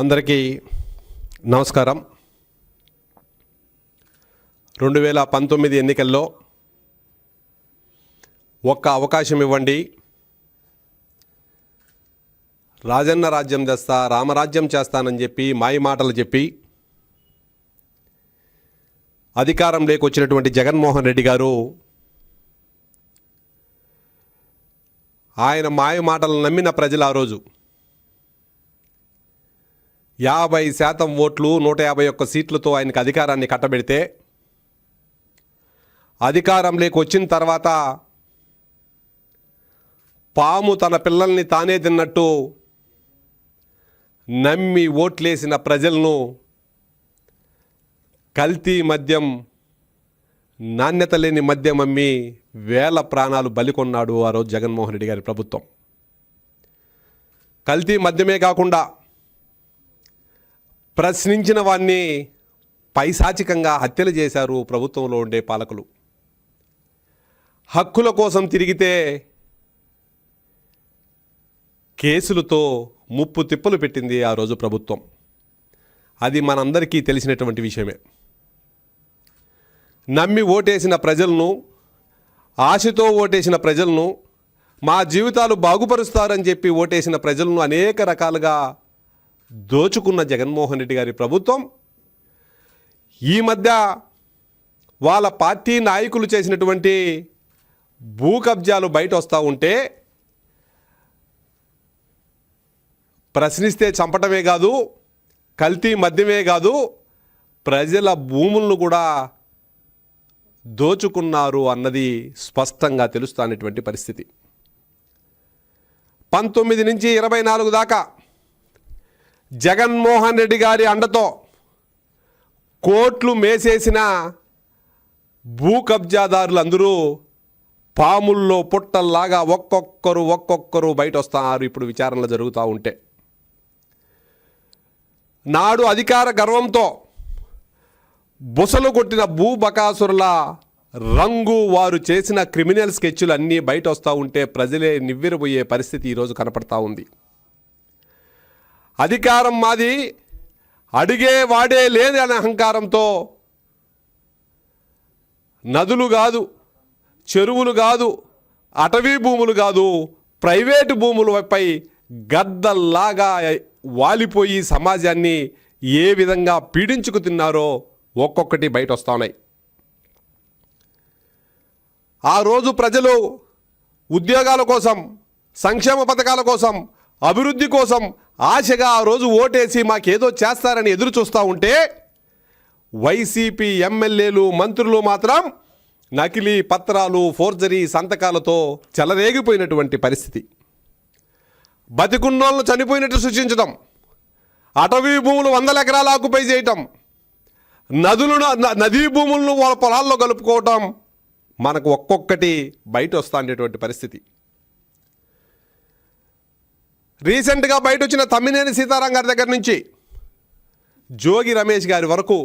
అందరికీ నమస్కారం. 2019 ఎన్నికల్లో ఒక్క అవకాశం ఇవ్వండి, రాజన్న రాజ్యం చేస్తా, రామరాజ్యం చేస్తానని చెప్పి మాయ మాటలు చెప్పి అధికారంలోకి వచ్చినటువంటి జగన్మోహన్ రెడ్డి గారు ఆయన మాయ మాటలు నమ్మిన ప్రజలు ఆ రోజు 50% ఓట్లు 151 సీట్లతో ఆయనకు అధికారాన్ని కట్టబెడితే అధికారంలోకి వచ్చిన తర్వాత పాము తన పిల్లల్ని తానే తిన్నట్టు నమ్మి ఓట్లేసిన ప్రజలను కల్తీ మద్యం, నాణ్యత లేని మద్యం అమ్మి వేల ప్రాణాలు బలికొన్నాడు ఆ రోజు జగన్మోహన్ రెడ్డి గారి ప్రభుత్వం. కల్తీ మద్యమే కాకుండా ప్రశ్నించిన వారిని పైశాచికంగా హత్యలు చేశారు ప్రభుత్వంలో ఉండే పాలకులు. హక్కుల కోసం తిరిగితే కేసులతో ముప్పు తిప్పలు పెట్టింది ఆ రోజు ప్రభుత్వం. అది మనందరికీ తెలిసినటువంటి విషయమే. నమ్మి ఓటేసిన ప్రజలను, ఆశతో ఓటేసిన ప్రజలను, మా జీవితాలు బాగుపరుస్తారని చెప్పి ఓటేసిన ప్రజలను అనేక రకాలుగా దోచుకున్న జగన్మోహన్ రెడ్డి గారి ప్రభుత్వం ఈ మధ్య వాళ్ళ పార్టీ నాయకులు చేసినటువంటి భూ కబ్జాలు బయట వస్తూ ఉంటే ప్రశ్నిస్తే చంపటమే కాదు, కల్తీ మద్యమే కాదు, ప్రజల భూములను కూడా దోచుకున్నారు అన్నది స్పష్టంగా తెలుస్తున్నటువంటి పరిస్థితి. 19 నుంచి 24 దాకా జగన్మోహన్ రెడ్డి గారి అండతో కోట్లు మేసేసిన భూ కబ్జాదారులందరూ పాముల్లో పుట్టల్లాగా ఒక్కొక్కరు బయట వస్తున్నారు. ఇప్పుడు విచారణలు జరుగుతూ ఉంటే నాడు అధికార గర్వంతో బుసలు కొట్టిన భూ బకాసురుల రంగు, వారు చేసిన క్రిమినల్ స్కెచ్లు అన్నీ బయట వస్తూ ఉంటే ప్రజలే నివ్వెరబోయే పరిస్థితి ఈరోజు కనపడతా ఉంది. అధికారం మాది, అడిగే వాడే లేని అనే అహంకారంతో నదులు కాదు, చెరువులు కాదు, అటవీ భూములు కాదు, ప్రైవేటు భూములపై గద్దల్లాగా వాలిపోయి సమాజాన్ని ఏ విధంగా పీడించుకు తిన్నారో ఒక్కొక్కటి బయట వస్తూ ఉన్నాయి. ఆ రోజు ప్రజలు ఉద్యోగాల కోసం, సంక్షేమ పథకాల కోసం, అభివృద్ధి కోసం ఆశగా ఆ రోజు ఓటేసి మాకేదో చేస్తారని ఎదురు చూస్తూ ఉంటే వైసీపీ ఎమ్మెల్యేలు, మంత్రులు మాత్రం నకిలీ పత్రాలు, ఫోర్జరీ సంతకాలతో చెలరేగిపోయినటువంటి పరిస్థితి. బతికున్నోళ్ళను చనిపోయినట్టు సృష్టించడం, అటవీ భూములు 100 ఎకరాలు ఆక్యుపై చేయటం, నదీ భూములను వాళ్ళ పొలాల్లో కలుపుకోవటం మనకు ఒక్కొక్కటి బయట వస్తుండేటువంటి పరిస్థితి. రీసెంట్గా బయట వచ్చిన తమ్మినేని సీతారాం గారి దగ్గర నుంచి జోగి రమేష్ గారి వరకు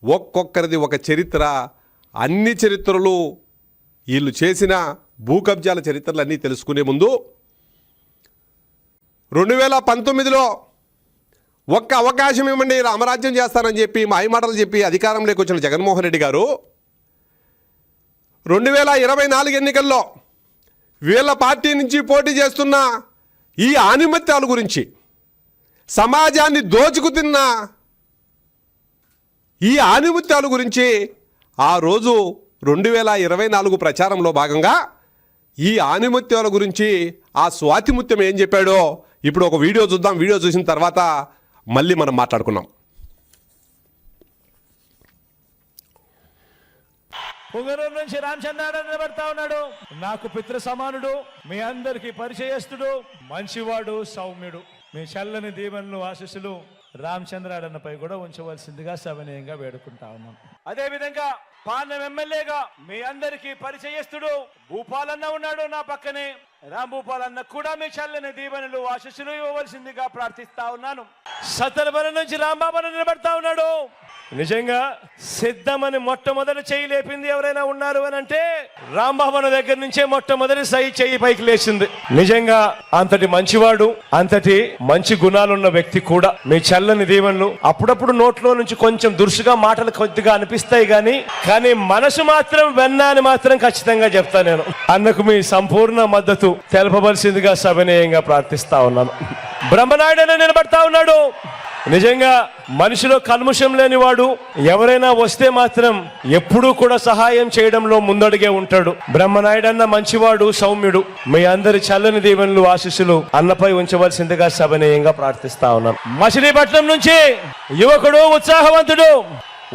ఒక్కొక్కరిది ఒక చరిత్ర. అన్ని చరిత్రలు, వీళ్ళు చేసిన భూ కబ్జాల చరిత్రలు అన్నీ తెలుసుకునే ముందు 2019లో ఒక్క అవకాశం ఇవ్వండి, రామరాజ్యం చేస్తానని చెప్పి మాయమాటలు చెప్పి అధికారంలోకి వచ్చిన జగన్మోహన్ రెడ్డి గారు 2024 ఎన్నికల్లో వీళ్ళ పార్టీ నుంచి పోటీ చేస్తున్న ఈ ఆణిమత్యాల గురించి, సమాజాన్ని దోచుకు తిన్న ఈ ఆణిమత్యాల గురించి ఆ రోజు 2024 ప్రచారంలో భాగంగా ఈ ఆణిమత్యాల గురించి ఆ స్వాతిముత్యం ఏం చెప్పాడో ఇప్పుడు ఒక వీడియో చూద్దాం. వీడియో చూసిన తర్వాత మళ్ళీ మనం మాట్లాడుకున్నాం. పొంగనూరు నుంచి రామచంద్రాడు నిలబడతా ఉన్నాడు. నాకు పితృ సమానుడు, మీ అందరికి పరిచయస్తుడు, మంచివాడు, సౌమ్యుడు. మీ చల్లని దీవెనలు, ఆశీస్సులు రామచంద్రాడన్నపై కూడా ఉంచవలసిందిగా సవినయంగా వేడుకుంటా ఉన్నాం. అదే విధంగా పాలెం ఎమ్మెల్యేగా మీ అందరికీ పరిచయస్తుడు భూపాలన్న ఉన్నాడు నా పక్కనే. రాంభూపాలన్న కూడా మీ చల్లని దీవెనలు, ఆశీస్సులు ఇవ్వవలసిందిగా ప్రార్థిస్తా ఉన్నాను. సత్తరబల నుంచి రాంబాబు నిలబడతా ఉన్నాడు. నిజంగా సిద్ధమని మొట్టమొదటి చెయ్యి లేపింది ఎవరైనా ఉన్నారు అని అంటే రాంబాబు దగ్గర నుంచే మొట్టమొదటి చెయ్యి పైకి లేచింది. నిజంగా అంతటి మంచివాడు, అంతటి మంచి గుణాలున్న వ్యక్తి కూడా. మీ చల్లని దీవెనలు. అప్పుడప్పుడు నోట్లో నుంచి కొంచెం దురుసుగా మాటలు కొద్దిగా అనిపిస్తాయి కానీ మనసు మాత్రం వెన్న అని మాత్రం ఖచ్చితంగా చెప్తా నేను. అన్నకు మీ సంపూర్ణ మద్దతు తెలపవలసిందిగా సవినయంగా ప్రార్థిస్తా ఉన్నాను. బ్రహ్మనాయుడు నిలబడతా ఉన్నాడు. నిజంగా మనిషిలో కల్ముషం లేనివాడు. ఎవరైనా వస్తే మాత్రం ఎప్పుడూ కూడా సహాయం చేయడంలో ముందడుగే ఉంటాడు. బ్రహ్మనాయుడు అన్న మంచివాడు, సౌమ్యుడు. మీ అందరి చల్లని దీవెనలు, ఆశీస్సులు అన్నపై ఉంచవలసిందిగా సవినయంగా ప్రార్థిస్తా ఉన్నాను. మచిలీపట్నం నుంచి యువకుడు, ఉత్సాహవంతుడు,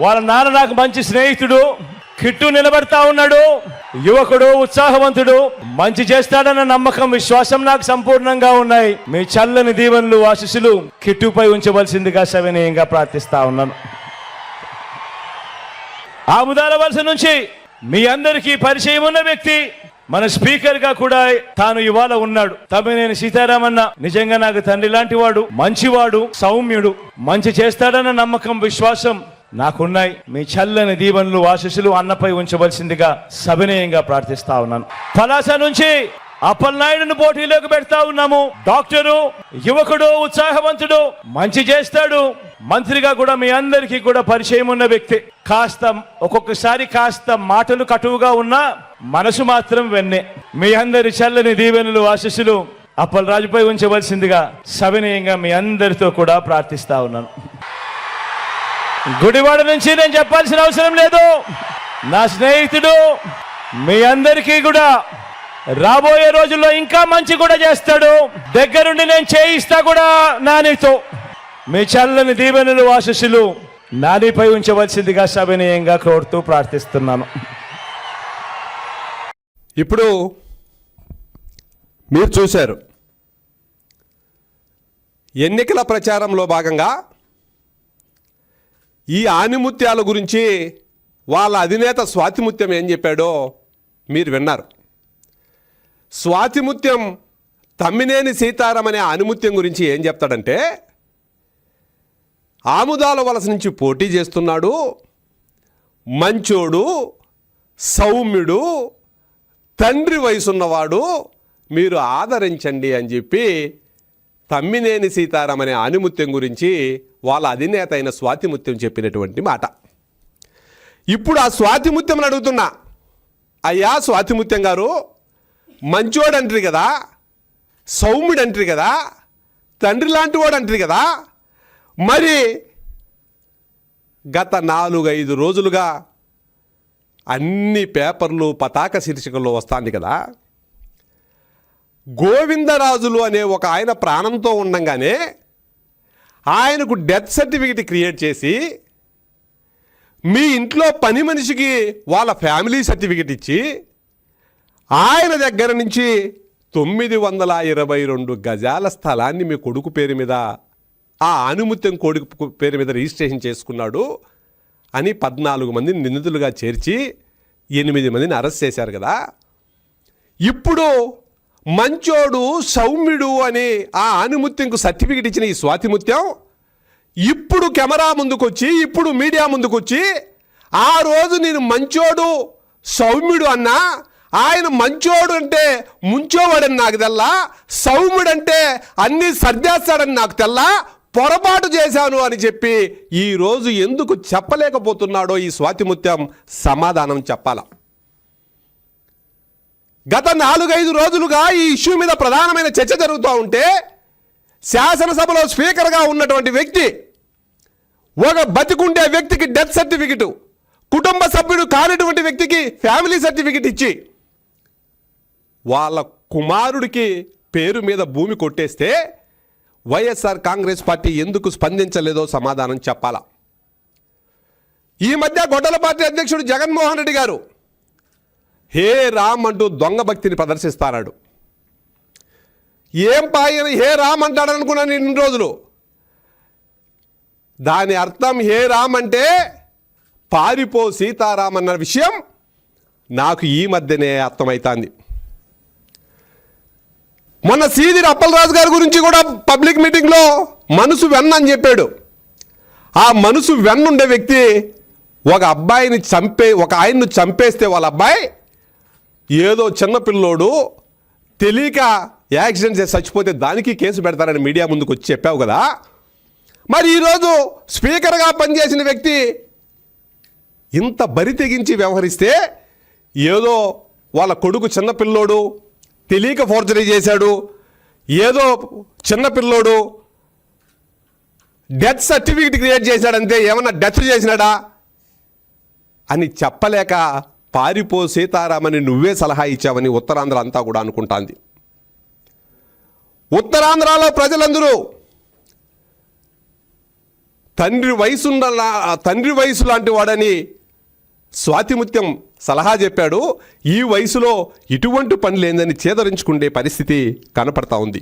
వాళ్ళ నాన్న నాకు మంచి స్నేహితుడు కిట్టు నిలబడతా ఉన్నాడు. యువకుడు, ఉత్సాహవంతుడు, మంచి చేస్తాడన్న నమ్మకం, విశ్వాసం నాకు సంపూర్ణంగా ఉన్నాయి. మీ చల్లని దీవెనలు, ఆశీస్సులు కిట్టుపై ఉంచవలసిందిగా సవినయంగా ప్రార్థిస్తా ఉన్నాను. ఆముదాల వలస నుంచి మీ అందరికీ పరిచయం ఉన్న వ్యక్తి, మన స్పీకర్ గా కూడా తాను ఇవాళ ఉన్నాడు. తమ్మినేని సీతారామన్న నిజంగా నాకు తండ్రి లాంటి వాడు, మంచివాడు, సౌమ్యుడు, మంచి చేస్తాడన్న నమ్మకం, విశ్వాసం నాకున్నాయి. మీ చల్లని దీవెనలు, ఆశీస్సులు అన్నపై ఉంచవలసిందిగా సవినయంగా ప్రార్థిస్తా ఉన్నాను. పలాస నుంచి అప్పలనాయుడును పోటీలోకి పెడతా ఉన్నాము. డాక్టరు, యువకుడు, ఉత్సాహవంతుడు, మంచి చేస్తాడు. మంత్రిగా కూడా మీ అందరికీ కూడా పరిచయం ఉన్న వ్యక్తి. ఒక్కొక్కసారి కాస్త మాటలు కటువుగా ఉన్నా మనసు మాత్రం వెన్నే. మీ అందరి చల్లని దీవెనలు, ఆశీస్సులు అప్పలరాజుపై ఉంచవలసిందిగా సవినయంగా మీ అందరితో కూడా ప్రార్థిస్తా ఉన్నాను. గుడివాడ నుంచి నేను చెప్పాల్సిన అవసరం లేదు. నా స్నేహితుడు, మీ అందరికీ కూడా రాబోయే రోజుల్లో ఇంకా మంచి కూడా చేస్తాడు. దగ్గరుండి నేను చేయిస్తా కూడా నానితో. మీ చల్లని దీవెనలు, ఆశీస్సులు నానిపై ఉంచవలసిందిగా సవినయంగా కోరుతూ ప్రార్థిస్తున్నాను. ఇప్పుడు మీరు చూశారు, ఎన్నికల ప్రచారంలో భాగంగా ఈ ఆణిముత్యాల గురించి వాళ్ళ అధినేత స్వాతిముత్యం ఏం చెప్పాడో మీరు విన్నారు. స్వాతిముత్యం తమ్మినేని సీతారాం అనే ఆణిముత్యం గురించి ఏం చెప్తాడంటే, ఆముదాల వలస నుంచి పోటీ చేస్తున్నాడు, మంచోడు, సౌమ్యుడు, తండ్రి వయసున్నవాడు, మీరు ఆదరించండి అని చెప్పి తమ్మినేని సీతారాం అనే ఆణిముత్యం గురించి వాళ్ళ అధినేత అయిన స్వాతిముత్యం చెప్పినటువంటి మాట. ఇప్పుడు ఆ స్వాతిముత్యం అడుగుతున్నా, అయ్యా స్వాతిముత్యం గారు, మంచోడు అంటారు కదా, సౌమ్యుడు అంటారు కదా, తండ్రి లాంటి వాడు అంటారు కదా, మరి గత 4-5 రోజులుగా అన్ని పేపర్లు పతాక శీర్షికల్లో వస్తుంది కదా, గోవిందరాజులు అనే ఒక ఆయన ప్రాణంతో ఉండంగానే ఆయనకు డెత్ సర్టిఫికెట్ క్రియేట్ చేసి మీ ఇంట్లో పని మనిషికి వాళ్ళ ఫ్యామిలీ సర్టిఫికెట్ ఇచ్చి ఆయన దగ్గర నుంచి 922 గజాల స్థలాన్ని మీ కొడుకు పేరు మీద, ఆ ఆణిముత్యం కొడుకు పేరు మీద రిజిస్ట్రేషన్ చేసుకున్నాడు అని 14 మందిని నిందితులుగా చేర్చి 8 మందిని అరెస్ట్ చేశారు కదా. ఇప్పుడు మంచోడు, సౌమ్యుడు అని ఆ ఆణిముత్యంకు సర్టిఫికెట్ ఇచ్చిన ఈ స్వాతిముత్యం ఇప్పుడు కెమెరా ముందుకొచ్చి, ఇప్పుడు మీడియా ముందుకొచ్చి, ఆ రోజు నేను మంచోడు, సౌమ్యుడు అన్నా, ఆయన మంచోడు అంటే ముంచోవాడని నాకు తెల్లా, సౌమ్యుడు అంటే అన్నీ సర్దేస్తాడని నాకు తెల్లా, పొరపాటు చేశాను అని చెప్పి ఈరోజు ఎందుకు చెప్పలేకపోతున్నాడో ఈ స్వాతిముత్యం సమాధానం చెప్పాల. గత 4-5 రోజులుగా ఈ ఇష్యూ మీద ప్రధానమైన చర్చ జరుగుతూ ఉంటే శాసనసభలో స్పీకర్గా ఉన్నటువంటి వ్యక్తి ఒక బతికుండే వ్యక్తికి డెత్ సర్టిఫికెట్, కుటుంబ సభ్యుడు కానిటువంటి వ్యక్తికి ఫ్యామిలీ సర్టిఫికెట్ ఇచ్చి వాళ్ళ కుమారుడికి పేరు మీద భూమి కొట్టేస్తే వైఎస్ఆర్ కాంగ్రెస్ పార్టీ ఎందుకు స్పందించలేదో సమాధానం చెప్పాలా. ఈ మధ్య గొడ్డల పార్టీ అధ్యక్షుడు జగన్మోహన్ రెడ్డి గారు హే రామ్ అంటూ దొంగ భక్తిని ప్రదర్శిస్తాడు. ఏం పాయన హే రామ్ అంటాడనుకున్నాను ఇన్ని రోజులు. దాని అర్థం హే రామ్ అంటే పారిపో సీతారాం అన్న విషయం నాకు ఈ మధ్యనే అర్థమవుతుంది. మొన్న సీదిరి అప్పలరాజు గారి గురించి కూడా పబ్లిక్ మీటింగ్లో మనసు వెన్న అని చెప్పాడు. ఆ మనసు వెన్నుండే వ్యక్తి ఒక ఆయన్ను చంపేస్తే వాళ్ళ అబ్బాయి ఏదో చిన్నపిల్లోడు తెలియక యాక్సిడెంట్ చేసి చచ్చిపోతే దానికి కేసు పెడతారని మీడియా ముందుకు వచ్చి చెప్పావు కదా. మరి ఈరోజు స్పీకర్గా పనిచేసిన వ్యక్తి ఇంత బరి తెగించి వ్యవహరిస్తే ఏదో వాళ్ళ కొడుకు చిన్నపిల్లోడు తెలియక ఫోర్జరీ చేశాడు, ఏదో చిన్నపిల్లోడు డెత్ సర్టిఫికెట్ క్రియేట్ చేశాడంతే, ఏమన్నా డెత్ చేసినాడా అని చెప్పలేక పారిపో సీతారామని నువ్వే సలహా ఇచ్చావని ఉత్తరాంధ్ర అంతా కూడా అనుకుంటాంది. ఉత్తరాంధ్రలో ప్రజలందరూ తండ్రి వయసు లాంటి వాడని స్వాతిముత్యం సలహా చెప్పాడు. ఈ వయసులో ఇటువంటి పని లేదని చేదరించుకునే పరిస్థితి కనపడతా ఉంది.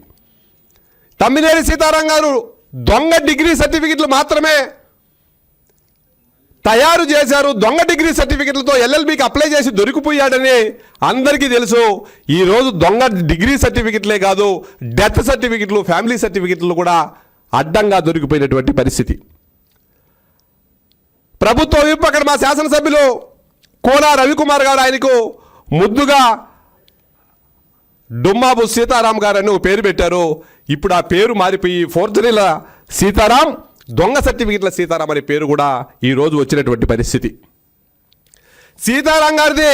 తమ్మినేని సీతారాం గారు దొంగ డిగ్రీ సర్టిఫికెట్లు మాత్రమే తయారు చేశారు. దొంగ డిగ్రీ సర్టిఫికెట్లతో ఎల్ఎల్బికి అప్లై చేసి దొరికిపోయాడని అందరికీ తెలుసు. ఈరోజు దొంగ డిగ్రీ సర్టిఫికెట్లే కాదు, డెత్ సర్టిఫికెట్లు, ఫ్యామిలీ సర్టిఫికెట్లు కూడా అడ్డంగా దొరికిపోయినటువంటి పరిస్థితి. ప్రభుత్వ విప్ అక్కడ మా శాసనసభ్యులు కోలా రవికుమార్ గారు ఆయనకు ముద్దుగా డుమ్మాబు సీతారాం గారు అని పేరు పెట్టారు. ఇప్పుడు ఆ పేరు మారిపోయి ఫోర్జరీల సీతారాం, దొంగ సర్టిఫికెట్ల సీతారాం అనే పేరు కూడా ఈరోజు వచ్చినటువంటి పరిస్థితి. సీతారాం గారిది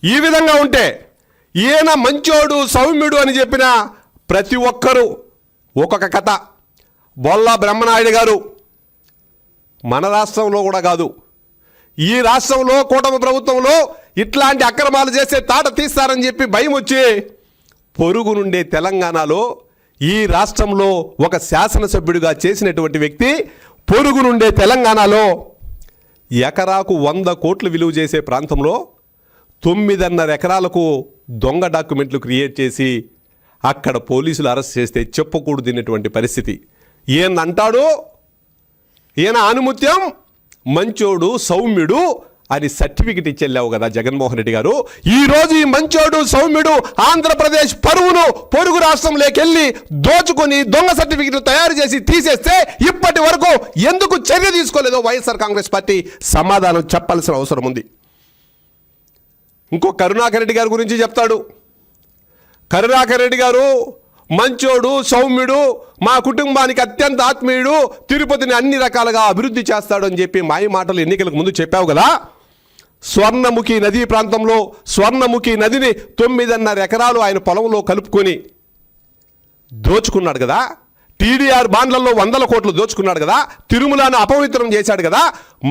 ఈ విధంగా ఉంటే ఈయన మంచోడు సౌమ్యుడు అని చెప్పిన ప్రతి ఒక్కరూ ఒక్కొక్క కథ. బొల్లా బ్రహ్మనాయుడు గారు మన రాష్ట్రంలో కూడా కాదు, ఈ రాష్ట్రంలో కూటమి ప్రభుత్వంలో ఇట్లాంటి అక్రమాలు చేస్తే తాట తీస్తారని చెప్పి భయం వచ్చి పొరుగు నుండే తెలంగాణలో ఈ రాష్ట్రంలో ఒక శాసనసభ్యుడిగా చేసినటువంటి వ్యక్తి పొరుగు నుండే తెలంగాణలో ఎకరాకు 100 కోట్లు విలువ చేసే ప్రాంతంలో 9.5 ఎకరాలకు దొంగ డాక్యుమెంట్లు క్రియేట్ చేసి అక్కడ పోలీసులు అరెస్ట్ చేస్తే చెప్పకూడదనేటువంటి పరిస్థితి. ఈయనంటాడు ఈయన ఆనుమత్యం మంచోడు సౌమ్యుడు అని సర్టిఫికెట్ ఇచ్చెళ్ళావు కదా జగన్మోహన్ రెడ్డి గారు. ఈరోజు ఈ మంచోడు సౌమ్యుడు ఆంధ్రప్రదేశ్ పరువును పొరుగు రాష్ట్రంలోకి వెళ్ళి దోచుకొని దొంగ సర్టిఫికెట్లు తయారు చేసి తీసేస్తే ఇప్పటి వరకు ఎందుకు చర్య తీసుకోలేదో వైఎస్ఆర్ కాంగ్రెస్ పార్టీ సమాధానం చెప్పాల్సిన అవసరం ఉంది. ఇంకో కరుణాకర్ రెడ్డి గారి గురించి చెప్తాడు. కరుణాకర్ రెడ్డి గారు మంచోడు సౌమ్యుడు, మా కుటుంబానికి అత్యంత ఆత్మీయుడు, తిరుపతిని అన్ని రకాలుగా అభివృద్ధి చేస్తాడు అని చెప్పి మాయ మాటలు ఎన్నికలకు ముందు చెప్పావు కదా. స్వర్ణముఖి నదీ ప్రాంతంలో స్వర్ణముఖి నదిని 9.5 ఎకరాలు ఆయన పొలంలో కలుపుకొని దోచుకున్నాడు కదా. టీడీఆర్ బాండ్లలో 100 కోట్లు దోచుకున్నాడు కదా. తిరుమలను అపవిత్రం చేశాడు కదా.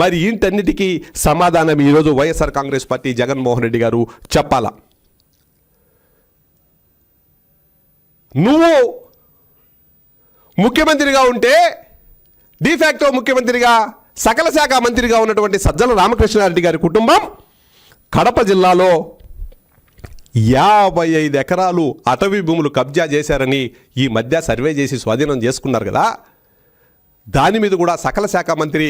మరి ఇంటన్నిటికీ సమాధానం ఈరోజు వైఎస్ఆర్ కాంగ్రెస్ పార్టీ జగన్మోహన్ రెడ్డి గారు చెప్పాలా. నువ్వు ముఖ్యమంత్రిగా ఉంటే డిఫాక్టో ముఖ్యమంత్రిగా సకల శాఖ మంత్రిగా ఉన్నటువంటి సజ్జల రామకృష్ణారెడ్డి గారి కుటుంబం కడప జిల్లాలో 55 ఎకరాలు అటవీ భూములు కబ్జా చేశారని ఈ మధ్య సర్వే చేసి స్వాధీనం చేసుకున్నారు కదా. దాని మీద కూడా సకల శాఖ మంత్రి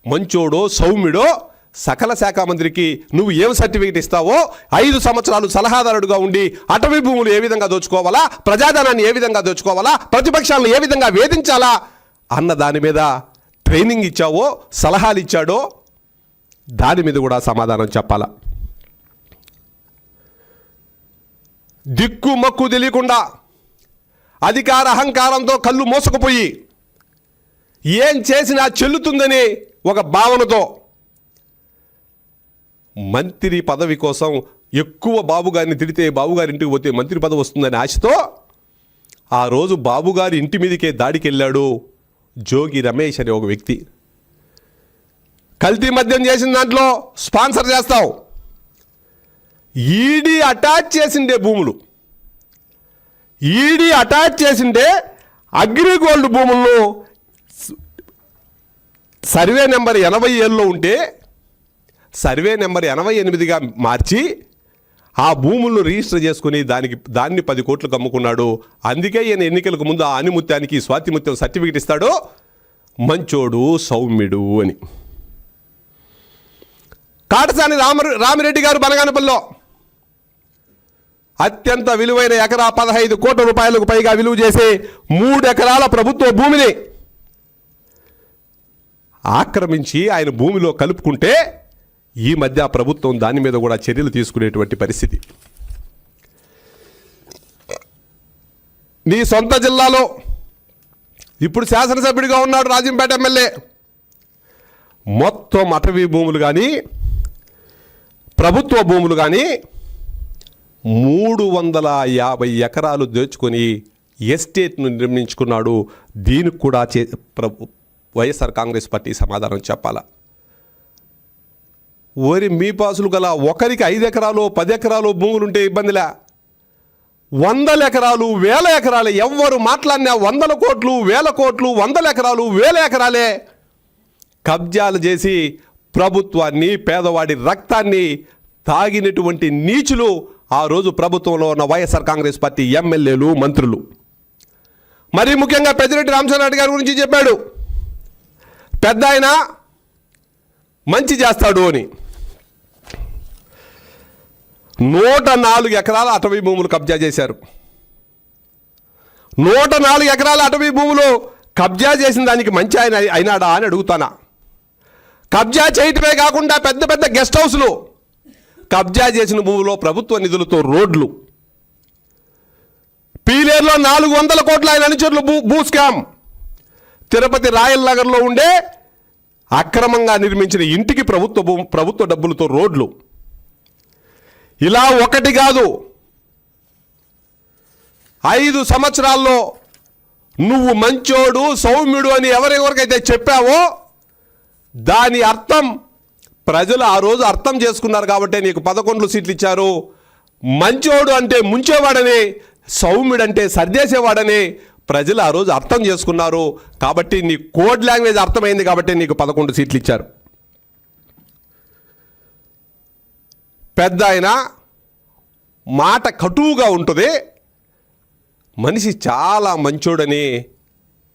మంచోడో సౌమ్యుడో సకల శాఖ మంత్రికి నువ్వు ఏం సర్టిఫికెట్ ఇస్తావో 5 సంవత్సరాలు సలహాదారుడుగా ఉండి అటవీ భూములు ఏ విధంగా దోచుకోవాలా, ప్రజాధనాన్ని ఏ విధంగా దోచుకోవాలా, ప్రతిపక్షాలను ఏ విధంగా వేధించాలా అన్న దాని మీద ట్రైనింగ్ ఇచ్చావో, సలహాలు ఇచ్చాడో దాని మీద కూడా సమాధానం చెప్పాలా. దిక్కు మక్కు తెలియకుండా అధికార అహంకారంతో కళ్ళు మోసుకుపోయి ఏం చేసినా చెల్లుతుందని ఒక భావనతో మంత్రి పదవి కోసం ఎక్కువ బాబుగారిని తిడితే బాబుగారి ఇంటికి పోతే మంత్రి పదవి వస్తుందని ఆశతో ఆ రోజు బాబుగారి ఇంటి మీదకే దాడికి వెళ్ళాడు జోగి రమేష్ అనే ఒక వ్యక్తి. కల్తీ మద్యం చేసిన దాంట్లో స్పాన్సర్ చేస్తావు. ఈడీ అటాచ్ చేసిండే భూములు, ఈడీ అటాచ్ చేసిండే అగ్రిగోల్డ్ భూములను సర్వే నెంబర్ 87లో ఉంటే సర్వే నెంబర్ 88గా మార్చి ఆ భూములను రిజిస్టర్ చేసుకుని దాన్ని 10 కోట్లకు అమ్ముకున్నాడు. అందుకే ఈయన ఎన్నికలకు ముందు ఆ ఆనిముత్యానికి స్వాతిముత్యం సర్టిఫికెట్ ఇస్తాడు మంచోడు సౌమ్యుడు అని. కాటసాని రామిరెడ్డి గారు బనగానపల్లిలో అత్యంత విలువైన ఎకరా 15 కోట్ల రూపాయలకు పైగా విలువ చేసే 3 ఎకరాల ప్రభుత్వ భూమిని ఆక్రమించి ఆయన భూమిలో కలుపుకుంటే ఈ మధ్య ప్రభుత్వం దాని మీద కూడా చర్యలు తీసుకునేటువంటి పరిస్థితి. నీ సొంత జిల్లాలో ఇప్పుడు శాసనసభ్యుడిగా ఉన్నాడు రాజంపేట ఎమ్మెల్యే, మొత్తం అటవీ భూములు కానీ ప్రభుత్వ భూములు కానీ 350 ఎకరాలు దోచుకొని ఎస్టేట్ను నిర్మించుకున్నాడు. దీనికి కూడా వైఎస్ఆర్ కాంగ్రెస్ పార్టీ సమాధానం చెప్పాలా? ఓరి మీ పాసులు గల ఒకరికి 5 ఎకరాలు 10 ఎకరాలు భూములుంటే ఇబ్బందిలే, 100 ఎకరాలు 1000 ఎకరాలే. ఎవ్వరు మాట్లాడినా 100 కోట్లు 1000 కోట్లు 100 ఎకరాలు 1000 ఎకరాలే కబ్జాలు చేసి ప్రభుత్వాన్ని, పేదవాడి రక్తాన్ని తాగినటువంటి నీచులు ఆ రోజు ప్రభుత్వంలో ఉన్న వైఎస్ఆర్ కాంగ్రెస్ పార్టీ ఎమ్మెల్యేలు, మంత్రులు. మరీ ముఖ్యంగా పెద్దిరెడ్డి రామచంద్రారెడ్డి గారి గురించి చెప్పాడు, పెద్ద ఆయన మంచి చేస్తాడు అని. 104 ఎకరాల అటవీ భూములు కబ్జా చేశారు. 104 ఎకరాల అటవీ భూములు కబ్జా చేసిన దానికి మంచి ఆయన అయినాడా అని అడుగుతానా? కబ్జా చేయటమే కాకుండా పెద్ద పెద్ద గెస్ట్ హౌస్లు, కబ్జా చేసిన భూములో ప్రభుత్వ నిధులతో రోడ్లు, పీలేరులో 400 కోట్ల ఆయన అనుచరులు భూ స్కామ్, తిరుపతి రాయల్ నగర్లో ఉండే అక్రమంగా నిర్మించిన ఇంటికి ప్రభుత్వ డబ్బులతో రోడ్లు. ఇలా ఒకటి కాదు, 5 సంవత్సరాల్లో నువ్వు మంచోడు సౌమ్యుడు అని ఎవరెవరికైతే చెప్పావో దాని అర్థం ప్రజలు ఆ రోజు అర్థం చేసుకున్నారు కాబట్టి నీకు 11 సీట్లు ఇచ్చారు. మంచోడు అంటే ముంచేవాడని, సౌమ్యుడంటే సర్దేసేవాడని ప్రజలు ఆ రోజు అర్థం చేసుకున్నారు కాబట్టి నీ కోడ్ లాంగ్వేజ్ అర్థమైంది కాబట్టి నీకు 11 సీట్లు ఇచ్చారు. పెద్ద ఆయన మాట కటువుగా ఉంటుంది, మనిషి చాలా మంచోడని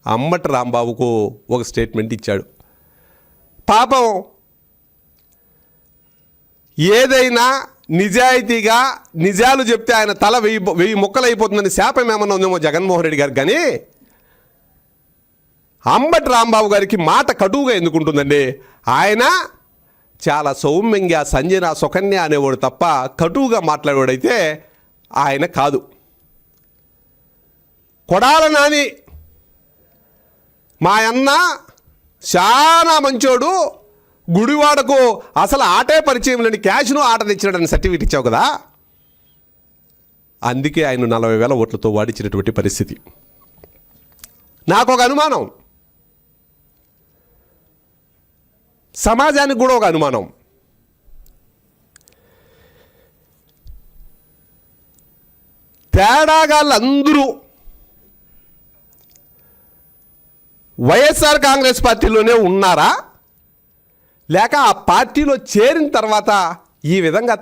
అంబటి రాంబాబుకు ఒక స్టేట్మెంట్ ఇచ్చాడు. పాపం ఏదైనా నిజాయితీగా నిజాలు చెప్తే ఆయన తల 1000 ముక్కలు అయిపోతుందని శాపం ఏమన్నా ఉందేమో జగన్మోహన్ రెడ్డి గారికి. కానీ అంబటి రాంబాబు గారికి మాట కటువుగా ఎందుకుంటుందండి? ఆయన చాలా సౌమ్యంగా సంజన సుకన్య అనేవాడు తప్ప కటువుగా మాట్లాడేవాడైతే ఆయన కాదు. కొడాల నాని మా అన్న చాలా మంచోడు, గుడివాడకు అసలు ఆటే పరిచయం లేని క్యాష్ను ఆట తెచ్చినాడని సర్టిఫికెట్ ఇచ్చావు కదా, అందుకే ఆయన 40,000 ఓట్లతో వాడించినటువంటి పరిస్థితి. నాకు ఒక అనుమానం, సమాజానికి కూడా ఒక అనుమానం. తేడాగాళ్ళందరూ వైఎస్ఆర్ కాంగ్రెస్ పార్టీలోనే ఉన్నారా, లేక ఆ పార్టీలో చేరిన తర్వాత ఈ విధంగా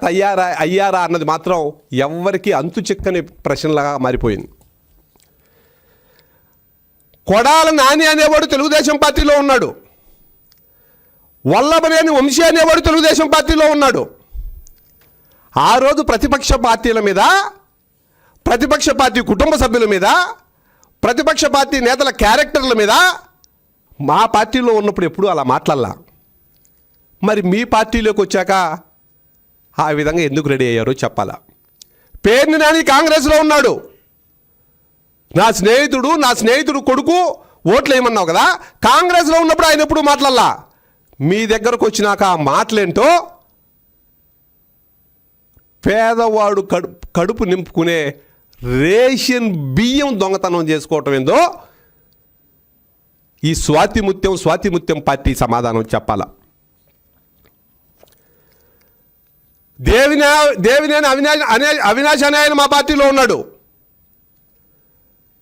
అయ్యారా అన్నది మాత్రం ఎవ్వరికీ అంతు చిక్కని ప్రశ్నలాగా మారిపోయింది. కొడాల నాని అనేవాడు తెలుగుదేశం పార్టీలో ఉన్నాడు, వల్లభనేని వంశీ అనేవాడు తెలుగుదేశం పార్టీలో ఉన్నాడు. ఆ రోజు ప్రతిపక్ష పార్టీల మీద, ప్రతిపక్ష పార్టీ కుటుంబ సభ్యుల మీద, ప్రతిపక్ష పార్టీ నేతల క్యారెక్టర్ల మీద మా పార్టీలో ఉన్నప్పుడు ఎప్పుడూ అలా మాట్లాడలా. మరి మీ పార్టీలోకి వచ్చాక ఆ విధంగా ఎందుకు రెడీ అయ్యారో చెప్పాలా. పేర్ని నాని కాంగ్రెస్లో ఉన్నాడు, నా స్నేహితుడు కొడుకు ఓట్లు వేయమన్నావు కదా, కాంగ్రెస్లో ఉన్నప్పుడు ఆయన ఎప్పుడు మాట్లాడలా. మీ దగ్గరకు వచ్చినాక ఆ మాటలేంటో, పేదవాడు కడుపు నింపుకునే రేషన్ బియ్యం దొంగతనం చేసుకోవటం ఏందో ఈ స్వాతిముత్యం పార్టీ సమాధానం చెప్పాల. దేవినేని అవినాష్ అనే ఆయన మా పార్టీలో ఉన్నాడు.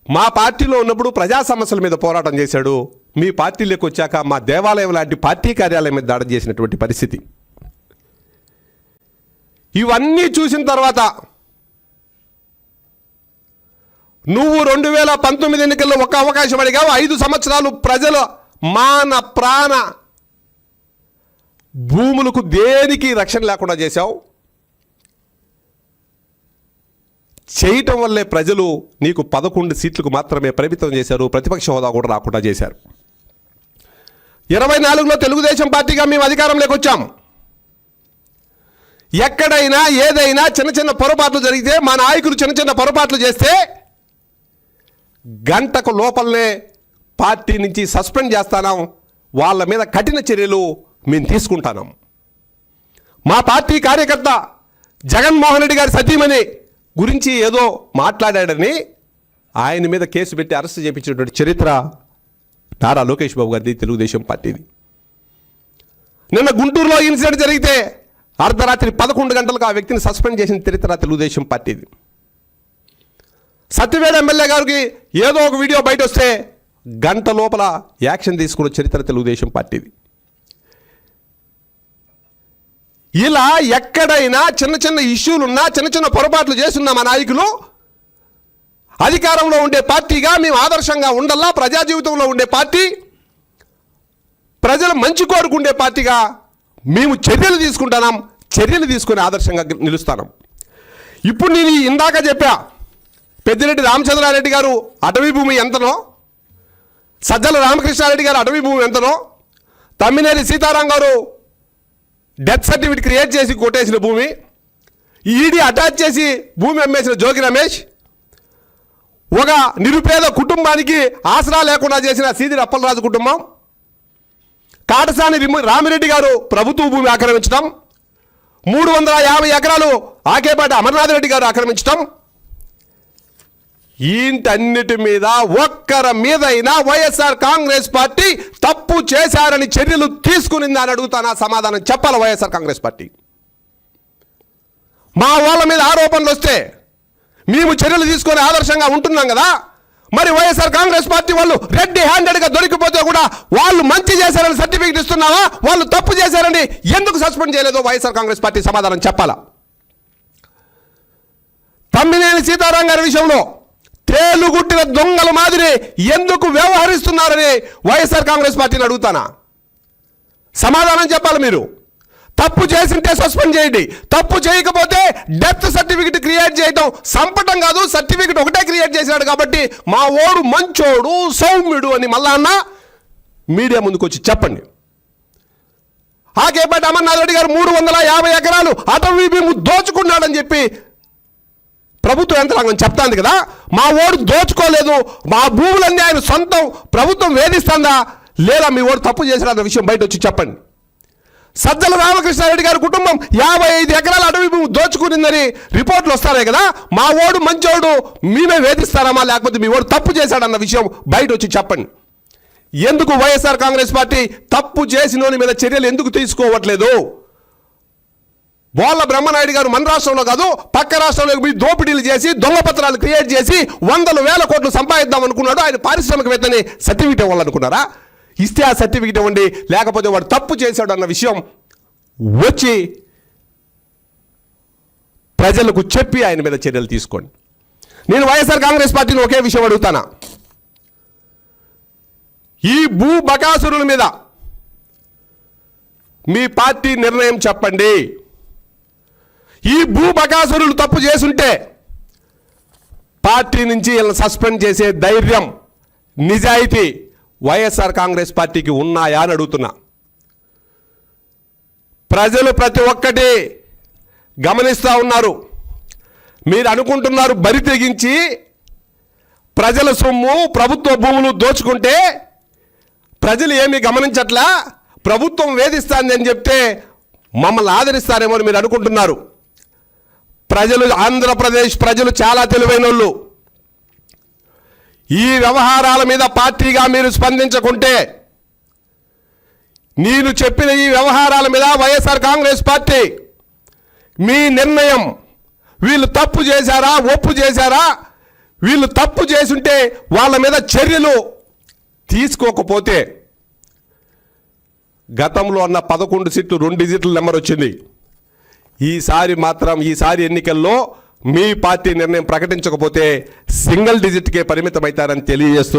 మా పార్టీలో ఉన్నప్పుడు ప్రజా సమస్యల మీద పోరాటం చేశాడు. మీ పార్టీలోకి వచ్చాక మా దేవాలయం లాంటి పార్టీ కార్యాలయం మీద దాడి చేసినటువంటి పరిస్థితి. ఇవన్నీ చూసిన తర్వాత నువ్వు 2019 ఎన్నికల్లో ఒక అవకాశం అడిగావు. 5 సంవత్సరాలు ప్రజల మాన ప్రాణ భూములకు దేనికి రక్షణ లేకుండా చేశావు. చేయటం వల్లే ప్రజలు నీకు 11 సీట్లకు మాత్రమే పరిమితం చేశారు, ప్రతిపక్ష హోదా కూడా రాకుండా చేశారు. 24లో తెలుగుదేశం పార్టీగా మేము అధికారంలోకి వచ్చాం. ఎక్కడైనా ఏదైనా చిన్న చిన్న పొరపాట్లు జరిగితే మా నాయకులు చిన్న చిన్న పొరపాట్లు చేస్తే గంటకు లోపలనే పార్టీ నుంచి సస్పెండ్ చేస్తాం, వాళ్ళ మీద కఠిన చర్యలు మేము తీసుకుంటాం. మా పార్టీ కార్యకర్త జగన్మోహన్ రెడ్డి గారి సతీమణి గురించి ఏదో మాట్లాడాడని ఆయన మీద కేసు పెట్టి అరెస్ట్ చేయించినటువంటి చరిత్ర నారా లోకేష్ బాబు గారిది, తెలుగుదేశం పార్టీది. నిన్న గుంటూరులో ఇన్సిడెంట్ జరిగితే అర్ధరాత్రి 11 గంటలకు ఆ వ్యక్తిని సస్పెండ్ చేసిన చరిత్ర తెలుగుదేశం పార్టీది. సత్యవేడ ఎమ్మెల్యే గారికి ఏదో ఒక వీడియో బయట వస్తే గంట లోపల యాక్షన్ తీసుకున్న చరిత్ర తెలుగుదేశం పార్టీది. ఇలా ఎక్కడైనా చిన్న చిన్న ఇష్యూలున్నా, చిన్న చిన్న పొరపాట్లు చేస్తున్న మా నాయకులు అధికారంలో ఉండే పార్టీగా మేము ఆదర్శంగా ఉండాలా, ప్రజా జీవితంలో ఉండే పార్టీ, ప్రజల మంచి కోరుకుండే పార్టీగా మేము చర్యలు తీసుకుంటున్నాం, చర్యలు తీసుకుని ఆదర్శంగా నిలుస్తాం. ఇప్పుడు నేను ఇందాక చెప్పా, పెద్దిరెడ్డి రామచంద్రారెడ్డి గారు అటవీ భూమి ఎంతనో, సజ్జల రామకృష్ణారెడ్డి గారు అటవీ భూమి ఎంతనో, తమ్మినేని సీతారాం గారు డెత్ సర్టిఫికేట్ క్రియేట్ చేసి కొట్టేసిన భూమి, ఈడీ అటాచ్ చేసి భూమి అమ్మేసిన జోగి రమేష్, ఒక నిరుపేద కుటుంబానికి ఆసరా లేకుండా చేసిన సీదిరి అప్పలరాజు కుటుంబం, కాటసాని రామిరెడ్డి గారు ప్రభుత్వ భూమి ఆక్రమించడం, 350 ఎకరాలు ఆకేపాటి అమర్నాథ్ రెడ్డి గారు ఆక్రమించడం, ఇంటన్నిటి మీద ఒక్కరి మీదైనా వైఎస్ఆర్ కాంగ్రెస్ పార్టీ తప్పు చేశారని చర్యలు తీసుకునిందా అని అడుగుతానా? సమాధానం చెప్పాలి వైఎస్ఆర్ కాంగ్రెస్ పార్టీ. మా వాళ్ళ మీద ఆరోపణలు వస్తే మేము చర్యలు తీసుకొని ఆదర్శంగా ఉంటున్నాం కదా, మరి వైఎస్ఆర్ కాంగ్రెస్ పార్టీ వాళ్ళు రెడ్డి హ్యాండెడ్గా దొరికిపోతే కూడా వాళ్ళు మంచి చేశారని సర్టిఫికెట్ ఇస్తున్నావా? వాళ్ళు తప్పు చేశారని ఎందుకు సస్పెండ్ చేయలేదో వైఎస్ఆర్ కాంగ్రెస్ పార్టీ సమాధానం చెప్పాలా? తమ్మినేని సీతారాం గారి విషయంలో తేలుగుట్టిన దొంగల మాదిరి ఎందుకు వ్యవహరిస్తున్నారని వైఎస్ఆర్ కాంగ్రెస్ పార్టీని అడుగుతానా? సమాధానం చెప్పాలి మీరు. తప్పు చేసింటే సస్పెండ్ చేయండి, తప్పు చేయకపోతే డెత్ సర్టిఫికెట్ క్రియేట్ చేయటం సంపటం కాదు, సర్టిఫికెట్ ఒకటే క్రియేట్ చేశాడు కాబట్టి మా ఓడు మంచోడు సౌమ్యుడు అని మళ్ళా అన్న మీడియా ముందుకు వచ్చి చెప్పండి. ఆకేపాటి అమర్నాథ్ రెడ్డి గారు 350 ఎకరాలు అటవీ భూమి దోచుకున్నాడని చెప్పి ప్రభుత్వం యంత్రాంగం చెప్తాంది కదా, మా ఓడు దోచుకోలేదు, మా భూములన్నీ ఆయన సొంతం, ప్రభుత్వం వేధిస్తుందా లేదా మీ ఓడు తప్పు చేశాడన్న విషయం బయట వచ్చి చెప్పండి. సజ్జల రామకృష్ణారెడ్డి గారి కుటుంబం 55 ఎకరాల అటవీ భూమి దోచుకునిందని రిపోర్ట్లు వస్తారే కదా, మా ఓడు మంచోడు మేమే వేధిస్తారామా లేకపోతే మీ ఓడు తప్పు చేశాడన్న విషయం బయట వచ్చి చెప్పండి. ఎందుకు వైఎస్ఆర్ కాంగ్రెస్ పార్టీ తప్పు చేసినోని మీద చర్యలు ఎందుకు తీసుకోవట్లేదు? బోళ్ళ బ్రహ్మనాయుడు గారు మన రాష్ట్రంలో కాదు పక్క రాష్ట్రంలో మీ దోపిడీలు చేసి దొంగ పత్రాలు క్రియేట్ చేసి 100,000 కోట్లు సంపాదిద్దాం అనుకున్నాడు. ఆయన పారిశ్రామికవేత్తని సర్టిఫికేట్ ఇవ్వాలనుకున్నారా? ఇస్తే ఆ సర్టిఫికేట్ ఇవ్వండి, లేకపోతే వాడు తప్పు చేశాడు అన్న విషయం వచ్చి ప్రజలకు చెప్పి ఆయన మీద చర్యలు తీసుకోండి. నేను వైఎస్ఆర్ కాంగ్రెస్ పార్టీని ఒకే విషయం అడుగుతానా, ఈ భూ బకాసురుల మీద మీ పార్టీ నిర్ణయం చెప్పండి. ఈ భూ బకాసురులు తప్పు చేసుంటే పార్టీ నుంచి వీళ్ళని సస్పెండ్ చేసే ధైర్యం, నిజాయితీ వైఎస్ఆర్ కాంగ్రెస్ పార్టీకి ఉన్నాయా అని అడుగుతున్నా. ప్రజలు ప్రతి ఒక్కటి గమనిస్తూ ఉన్నారు. మీరు అనుకుంటున్నారు బరి తెగించి ప్రజల సొమ్ము ప్రభుత్వ భూములు దోచుకుంటే ప్రజలు ఏమీ గమనించట్లా, ప్రభుత్వం వేధిస్తాంది అని చెప్తే మమ్మల్ని ఆదరిస్తారేమో అని మీరు అనుకుంటున్నారు. ప్రజలు, ఆంధ్రప్రదేశ్ ప్రజలు చాలా తెలివైన వాళ్ళు. ఈ వ్యవహారాల మీద పార్టీగా మీరు స్పందించకుంటే, నేను చెప్పిన ఈ వ్యవహారాల మీద వైఎస్ఆర్ కాంగ్రెస్ పార్టీ మీ నిర్ణయం, వీళ్ళు తప్పు చేశారా ఒప్పు చేశారా, వీళ్ళు తప్పు చేసుంటే వాళ్ళ మీద చర్యలు తీసుకోకపోతే, గతంలో అన్న 11 సీట్లు 2 డిజిట్ల నెంబర్ వచ్చింది. ఈసారి ఎన్నికల్లో మీ పార్టీ నిర్ణయం ప్రకటించకపోతే సింగిల్ డిజిట్కే పరిమితమవుతారని తెలియజేస్తూ